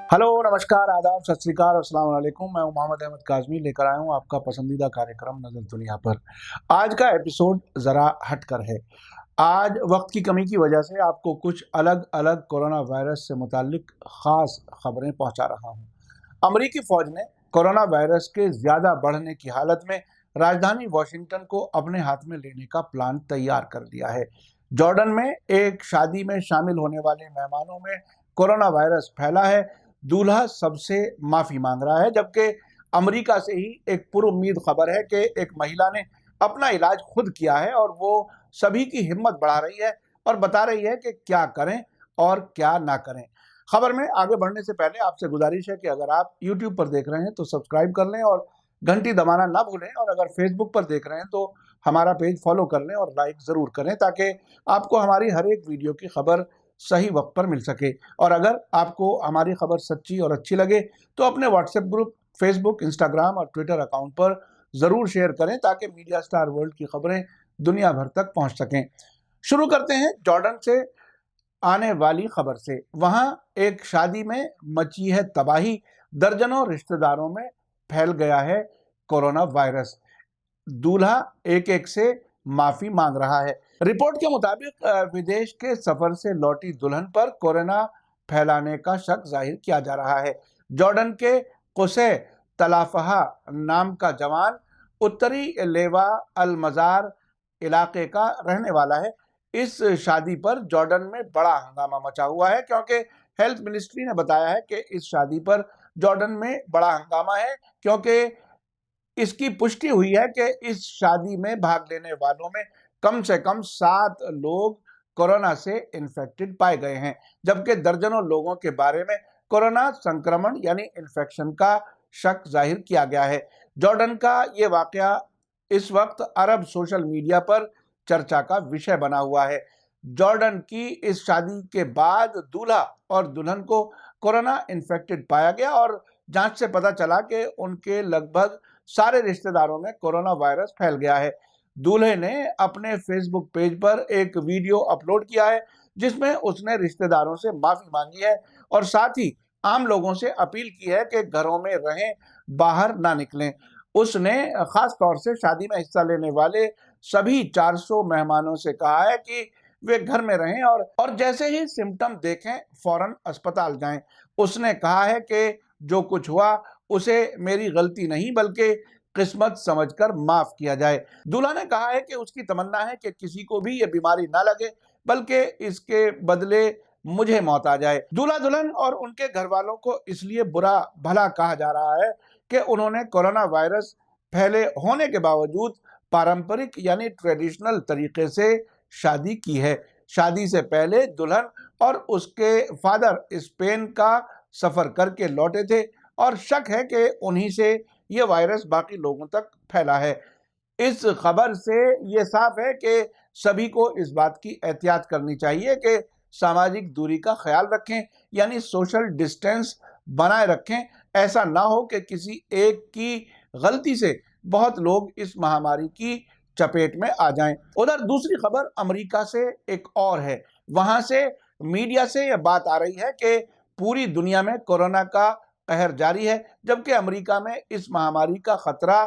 Hello, नमस्कार, आदाब, सत श्री अकाल और अस्सलाम वालेकुम। मैं हूं मोहम्मद अहमद काज़मी, लेकर आया हूं आपका पसंदीदा कार्यक्रम नज़र दुनिया पर। आज का एपिसोड ज़रा हटकर है। आज वक्त की कमी की वजह से आपको कुछ अलग-अलग कोरोना वायरस से मुताल्लिक ख़ास खबरें पहुंचा रहा हूं। अमरीकी फ़ौज ने कोरोना वायरस के ज़्यादा बढ़ने की हालत में राजधानी वाशिंगटन को अपने हाथ में लेने का प्लान तैयार कर लिया है। जॉर्डन में एक शादी में शामिल होने वाले मेहमानों में कोरोना वायरस फैला है। दूल्हा सबसे माफी मांग रहा है, जबकि अमेरिका से ही एक पुरुम्मीद खबर है कि एक महिला ने अपना इलाज खुद किया है और वो सभी की हिम्मत बढ़ा रही है और बता रही है कि क्या करें और क्या ना करें। खबर में आगे बढ़ने से पहले आपसे गुजारिश है कि अगर आप YouTube पर देख रहे हैं तो सब्सक्राइब कर लें और घंटी दबाना ना भूलें, और अगर फेसबुक पर देख रहे हैं तो हमारा पेज फॉलो कर लें और लाइक ज़रूर करें, ताकि आपको हमारी हर एक वीडियो की खबर सही वक्त पर मिल सके। और अगर आपको हमारी खबर सच्ची और अच्छी लगे तो अपने व्हाट्सएप ग्रुप, फेसबुक, इंस्टाग्राम और ट्विटर अकाउंट पर ज़रूर शेयर करें, ताकि मीडिया स्टार वर्ल्ड की खबरें दुनिया भर तक पहुंच सकें। शुरू करते हैं जॉर्डन से आने वाली खबर से। वहां एक शादी में मची है तबाही। दर्जनों रिश्तेदारों में फैल गया है कोरोना वायरस। दूल्हा एक एक से माफी मांग रहा है। रिपोर्ट के मुताबिक विदेश के सफर से लौटी दुल्हन पर कोरोना फैलाने का शक जाहिर किया जा रहा है। जॉर्डन के कुसे तलाफहा नाम का जवान उत्तरी लेवा अल मजार इलाके का रहने वाला है। इस शादी पर जॉर्डन में बड़ा हंगामा मचा हुआ है, क्योंकि हेल्थ मिनिस्ट्री ने बताया है कि इस शादी पर जॉर्डन में बड़ा हंगामा है, क्योंकि इसकी पुष्टि हुई है कि इस शादी में भाग लेने वालों में कम से कम 7 लोग कोरोना से इन्फेक्टेड पाए गए हैं, जबकि दर्जनों लोगों के बारे में कोरोना संक्रमण यानी इन्फेक्शन का शक जाहिर किया गया है। जॉर्डन का ये वाकया इस वक्त अरब सोशल मीडिया पर चर्चा का विषय बना हुआ है। जॉर्डन की इस शादी के बाद दूल्हा और दुल्हन को कोरोना इन्फेक्टेड पाया गया और जांच से पता चला कि उनके लगभग सारे रिश्तेदारों में कोरोना वायरस फैल गया है। दूल्हे ने अपने फेसबुक पेज पर एक वीडियो अपलोड किया है, जिसमें उसने रिश्तेदारों से माफी मांगी है और साथ ही आम लोगों से अपील की है कि घरों में रहें, बाहर ना निकलें। उसने खास तौर से शादी में हिस्सा लेने वाले सभी 400 मेहमानों से कहा है कि वे घर में रहें और जैसे ही सिम्टम देखें फौरन अस्पताल जाएं। उसने कहा है कि जो कुछ हुआ उसे मेरी गलती नहीं बल्कि किस्मत समझकर माफ किया जाए। दूल्हा ने कहा है कि उसकी तमन्ना है कि किसी को भी ये बीमारी ना लगे, बल्कि इसके बदले मुझे मौत आ जाए। दूल्हा दुल्हन और उनके घर वालों को इसलिए बुरा भला कहा जा रहा है कि उन्होंने कोरोना वायरस फैले होने के बावजूद पारंपरिक यानी ट्रेडिशनल तरीके से शादी की है। शादी से पहले दुल्हन और उसके फादर स्पेन का सफर करके लौटे थे और शक है कि उन्हीं से ये वायरस बाकी लोगों तक फैला है। इस खबर से ये साफ है कि सभी को इस बात की एहतियात करनी चाहिए कि सामाजिक दूरी का ख्याल रखें, यानी सोशल डिस्टेंस बनाए रखें। ऐसा ना हो कि किसी एक की गलती से बहुत लोग इस महामारी की चपेट में आ जाएं। उधर दूसरी खबर अमेरिका से एक और है। वहां से मीडिया से यह बात आ रही है कि पूरी दुनिया में कोरोना का कहर जारी है, जबकि अमेरिका में इस महामारी का खतरा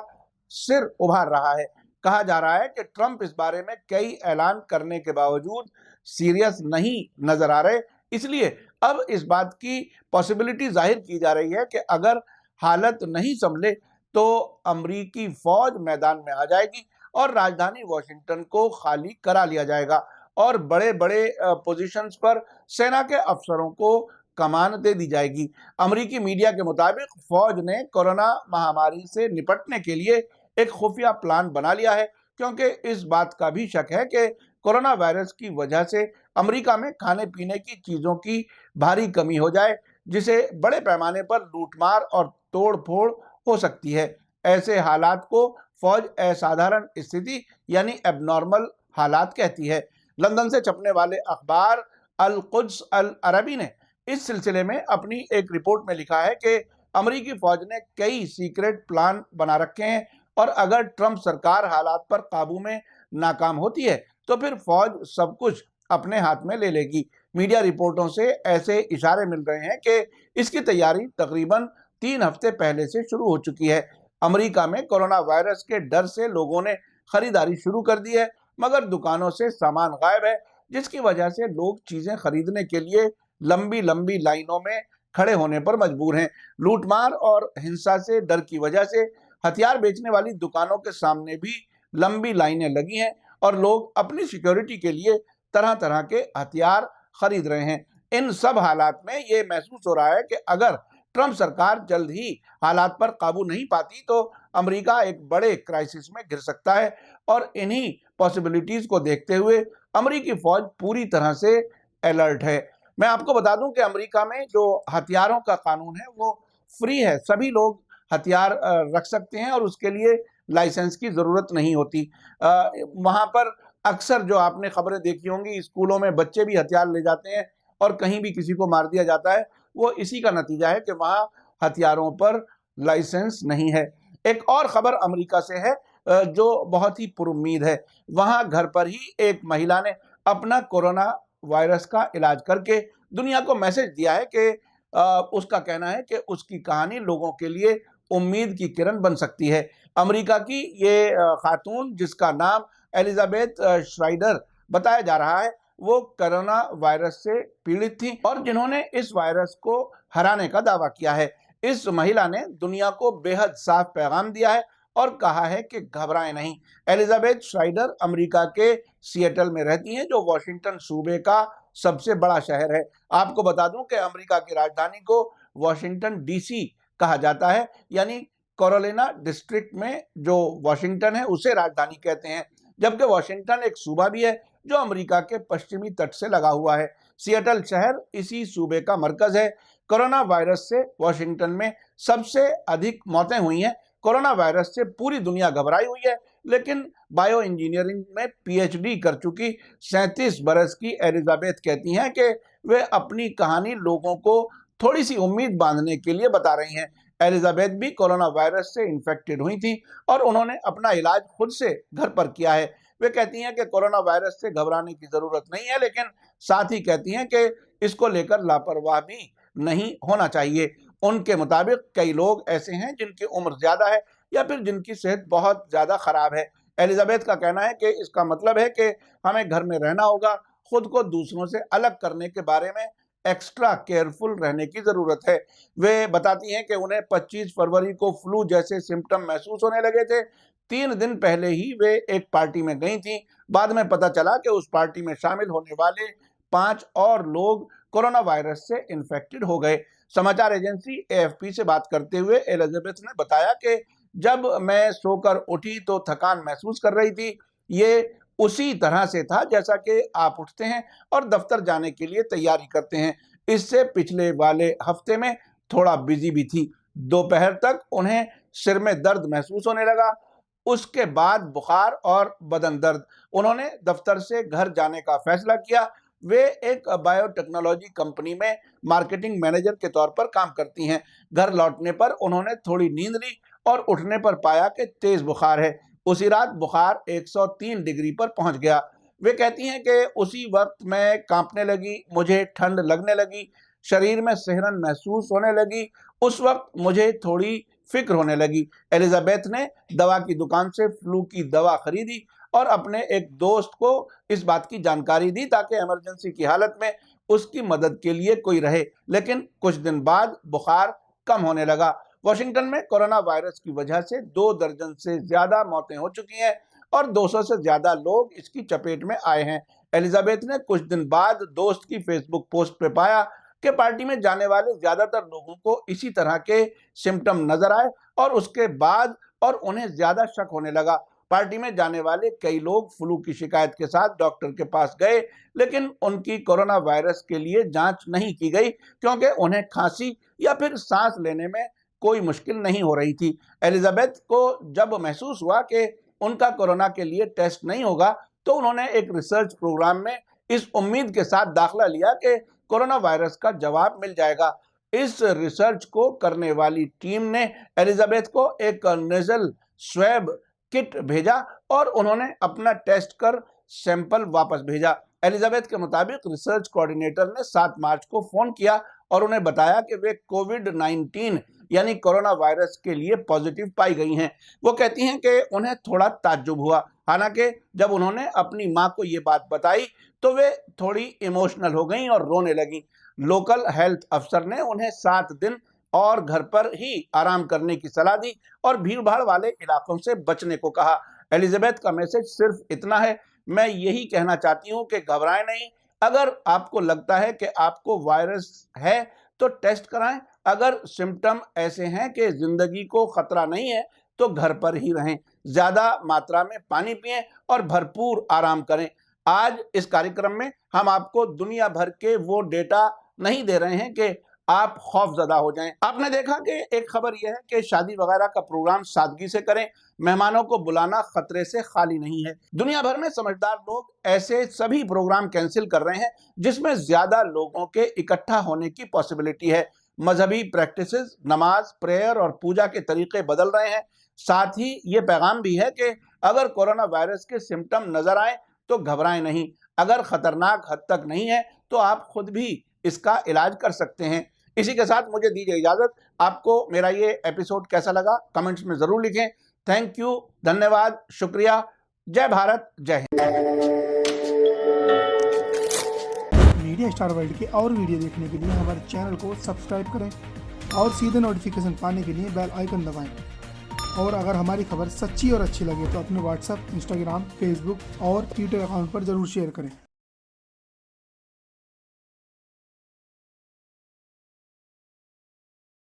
सिर उभार रहा है। कहा जा रहा है कि ट्रंप इस बारे में कई ऐलान करने के बावजूद सीरियस नहीं नजर आ रहे, इसलिए अब इस बात की पॉसिबिलिटी जाहिर की जा रही है कि अगर हालत नहीं संभले तो अमेरिकी फौज मैदान में आ जाएगी और राजधानी वॉशिंगटन को खाली करा लिया जाएगा और बड़े बड़े पोजीशंस पर सेना के अफसरों को कमान दे दी जाएगी। अमेरिकी मीडिया के मुताबिक फौज ने कोरोना महामारी से निपटने के लिए एक खुफिया प्लान बना लिया है, क्योंकि इस बात का भी शक है कि कोरोना वायरस की वजह से अमेरिका में खाने पीने की चीजों की भारी कमी हो जाए, जिसे बड़े पैमाने पर लूटमार और तोड़-फोड़ हो सकती है। ऐसे हालात को फौज असाधारण स्थिति यानी एबनॉर्मल हालात कहती है। लंदन से छपने वाले अखबार अल कुद्स अल अरबी ने इस सिलसिले में अपनी एक रिपोर्ट में लिखा है कि अमेरिकी फौज ने कई सीक्रेट प्लान बना रखे हैं और अगर ट्रंप सरकार हालात पर काबू में नाकाम होती है तो फिर फौज सब कुछ अपने हाथ में ले लेगी। मीडिया रिपोर्टों से ऐसे इशारे मिल रहे हैं कि इसकी तैयारी तकरीबन 3 हफ्ते पहले से शुरू हो चुकी है। अमेरिका में कोरोना वायरस के डर से लोगों ने खरीदारी शुरू कर दी है, मगर दुकानों से सामान गायब है, जिसकी वजह से लोग चीजें खरीदने के लिए लंबी लंबी लाइनों में खड़े होने पर मजबूर हैं। लूटमार और हिंसा से डर की वजह से हथियार बेचने वाली दुकानों के सामने भी लंबी लाइनें लगी हैं और लोग अपनी सिक्योरिटी के लिए तरह तरह के हथियार खरीद रहे हैं। इन सब हालात में ये महसूस हो रहा है कि अगर ट्रंप सरकार जल्द ही हालात पर काबू नहीं पाती तो अमेरिका एक बड़े क्राइसिस में घिर सकता है, और इन्हीं पॉसिबिलिटीज को देखते हुए अमेरिकी फौज पूरी तरह से अलर्ट है। मैं आपको बता दूं कि अमेरिका में जो हथियारों का कानून है वो फ्री है, सभी लोग हथियार रख सकते हैं और उसके लिए लाइसेंस की जरूरत नहीं होती। वहां पर अक्सर जो आपने खबरें देखी होंगी, स्कूलों में बच्चे भी हथियार ले जाते हैं और कहीं भी किसी को मार दिया जाता है, वो इसी का नतीजा है कि वहां हथियारों पर लाइसेंस नहीं है। एक और खबर अमेरिका से है जो बहुत ही पुरुम्मीद है। वहां घर पर ही एक महिला ने अपना कोरोना वायरस का इलाज करके दुनिया को मैसेज दिया है कि उसका कहना है कि उसकी कहानी लोगों के लिए उम्मीद की किरण बन सकती है। अमेरिका की ये खातून, जिसका नाम एलिजाबेथ श्राइडर बताया जा रहा है, वो कोरोना वायरस से पीड़ित थी और जिन्होंने इस वायरस को हराने का दावा किया है। इस महिला ने दुनिया को बेहद साफ पैगाम दिया है और कहा है कि घबराएं नहीं। एलिजाबेथ श्राइडर अमेरिका के सिएटल में रहती हैं, जो वॉशिंगटन सूबे का सबसे बड़ा शहर है। आपको बता दूं कि अमेरिका की राजधानी को वॉशिंगटन डीसी कहा जाता है, यानी कैरोलिना डिस्ट्रिक्ट में जो वॉशिंगटन है उसे राजधानी कहते हैं, जबकि वॉशिंगटन एक सूबा भी है जो अमेरिका के पश्चिमी तट से लगा हुआ है। सिएटल शहर इसी सूबे का मरकज है। कोरोना वायरस से वॉशिंगटन में सबसे अधिक मौतें हुई हैं। कोरोना वायरस से पूरी दुनिया घबराई हुई है, लेकिन बायो इंजीनियरिंग में पीएचडी कर चुकी 37 बरस की एलिजाबेथ कहती हैं कि वे अपनी कहानी लोगों को थोड़ी सी उम्मीद बांधने के लिए बता रही हैं। एलिजाबेथ भी कोरोना वायरस से इन्फेक्टेड हुई थी और उन्होंने अपना इलाज खुद से घर पर किया है। वे कहती हैं कि कोरोना वायरस से घबराने की जरूरत नहीं है, लेकिन साथ ही कहती हैं कि इसको लेकर लापरवाह भी नहीं होना चाहिए। उनके मुताबिक कई लोग ऐसे हैं जिनकी उम्र ज्यादा है या फिर जिनकी सेहत बहुत ज्यादा खराब है। एलिजाबेथ का कहना है कि इसका मतलब है कि हमें घर में रहना होगा, खुद को दूसरों से अलग करने के बारे में एक्स्ट्रा केयरफुल रहने की जरूरत है। वे बताती हैं कि उन्हें 25 फरवरी को फ्लू जैसे सिम्टम महसूस होने लगे थे। 3 दिन पहले ही वे एक पार्टी में गई थी। बाद में पता चला कि उस पार्टी में शामिल होने वाले 5 और लोग कोरोना वायरस से इन्फेक्टेड हो गए। समाचार एजेंसी एएफपी से बात करते हुए एलिजाबेथ ने बताया कि जब मैं सोकर उठी तो थकान महसूस कर रही थी। ये उसी तरह से था जैसा कि आप उठते हैं और दफ्तर जाने के लिए तैयारी करते हैं। इससे पिछले वाले हफ्ते में थोड़ा बिजी भी थी। दोपहर तक उन्हें सिर में दर्द महसूस होने लगा, उसके बाद बुखार और बदन दर्द। उन्होंने दफ्तर से घर जाने का फैसला किया। वे एक बायोटेक्नोलॉजी कंपनी में मार्केटिंग मैनेजर के तौर पर काम करती हैं। घर लौटने पर उन्होंने थोड़ी नींद ली और उठने पर पाया कि तेज बुखार है। उसी रात बुखार 103 डिग्री पर पहुंच गया। वे कहती हैं कि उसी वक्त मैं कांपने लगी, मुझे ठंड लगने लगी, शरीर में सिहरन महसूस होने लगी। उस वक्त मुझे थोड़ी फिक्र होने लगी। एलिजाबेथ ने दवा की दुकान से फ्लू की दवा खरीदी और अपने एक दोस्त को इस बात की जानकारी दी ताकि इमरजेंसी की हालत में उसकी मदद के लिए कोई रहे। लेकिन कुछ दिन बाद बुखार कम होने लगा। वॉशिंगटन में कोरोना वायरस की वजह से 2 दर्जन से ज्यादा मौतें हो चुकी हैं और 200 से ज्यादा लोग इसकी चपेट में आए हैं। एलिजाबेथ ने कुछ दिन बाद दोस्त की फेसबुक पोस्ट पे पाया कि पार्टी में जाने वाले ज्यादातर लोगों को इसी तरह के सिम्टम नजर आए और उसके बाद और उन्हें ज्यादा शक होने लगा। पार्टी में जाने वाले कई लोग फ्लू की शिकायत के साथ डॉक्टर के पास गए, लेकिन उनकी कोरोना वायरस के लिए जांच नहीं की गई क्योंकि उन्हें खांसी या फिर सांस लेने में कोई मुश्किल नहीं हो रही थी। एलिजाबेथ को जब महसूस हुआ कि उनका कोरोना के लिए टेस्ट नहीं होगा तो उन्होंने एक रिसर्च प्रोग्राम में इस उम्मीद के साथ दाखिला लिया कि कोरोना वायरस का जवाब मिल जाएगा। इस रिसर्च को करने वाली टीम ने एलिजाबेथ को एक नेजल स्वैब किट भेजा और उन्होंने अपना टेस्ट कर सैंपल वापस भेजा। एलिजाबेथ के मुताबिक रिसर्च कोऑर्डिनेटर ने 7 मार्च को फोन किया और उन्हें बताया कि वे कोविड-19 यानी कोरोना वायरस के लिए पॉजिटिव पाई गई हैं। वो कहती हैं कि उन्हें थोड़ा ताज्जुब हुआ, हालांकि जब उन्होंने अपनी मां को ये बात बताई तो वे थोड़ी इमोशनल हो गईं और रोने लगीं। लोकल हेल्थ अफसर ने उन्हें 7 दिन और घर पर ही आराम करने की सलाह दी और भीड़-भाड़ वाले इलाकों से बचने को कहा। एलिजाबेथ का मैसेज सिर्फ इतना है, मैं यही कहना चाहती हूँ कि घबराएं नहीं। अगर आपको लगता है कि आपको वायरस है तो टेस्ट कराएं। अगर सिम्टम ऐसे हैं कि जिंदगी को खतरा नहीं है तो घर पर ही रहें। ज्यादा मात्रा में पानी पिएं और भरपूर आराम करें। आज इस कार्यक्रम में हम आपको दुनिया भर के वो डेटा नहीं दे रहे हैं कि आप खौफजदा हो जाएं। आपने देखा कि एक खबर यह है कि शादी वगैरह का प्रोग्राम सादगी से करें, मेहमानों को बुलाना खतरे से खाली नहीं है। दुनिया भर में समझदार लोग ऐसे सभी प्रोग्राम कैंसिल कर रहे हैं जिसमें ज्यादा लोगों के इकट्ठा होने की पॉसिबिलिटी है। मजहबी प्रैक्टिसेस, नमाज, प्रेयर और पूजा के तरीके बदल रहे हैं। साथ ही ये पैगाम भी है कि अगर कोरोना वायरस के सिम्टम नजर आए तो घबराएं नहीं। अगर खतरनाक हद तक नहीं है तो आप खुद भी इसका इलाज कर सकते हैं। इसी के साथ मुझे दीजिए इजाजत। आपको मेरा ये एपिसोड कैसा लगा कमेंट्स में जरूर लिखें। थैंक यू, धन्यवाद, शुक्रिया। जय भारत, जय हिंद। मीडिया स्टार वर्ल्ड के और वीडियो देखने के लिए हमारे चैनल को सब्सक्राइब करें और सीधे नोटिफिकेशन पाने के लिए बेल आइकन दबाएं। और अगर हमारी खबर सच्ची और अच्छी लगे तो अपने व्हाट्सएप, इंस्टाग्राम, फेसबुक और ट्विटर अकाउंट पर जरूर शेयर करें।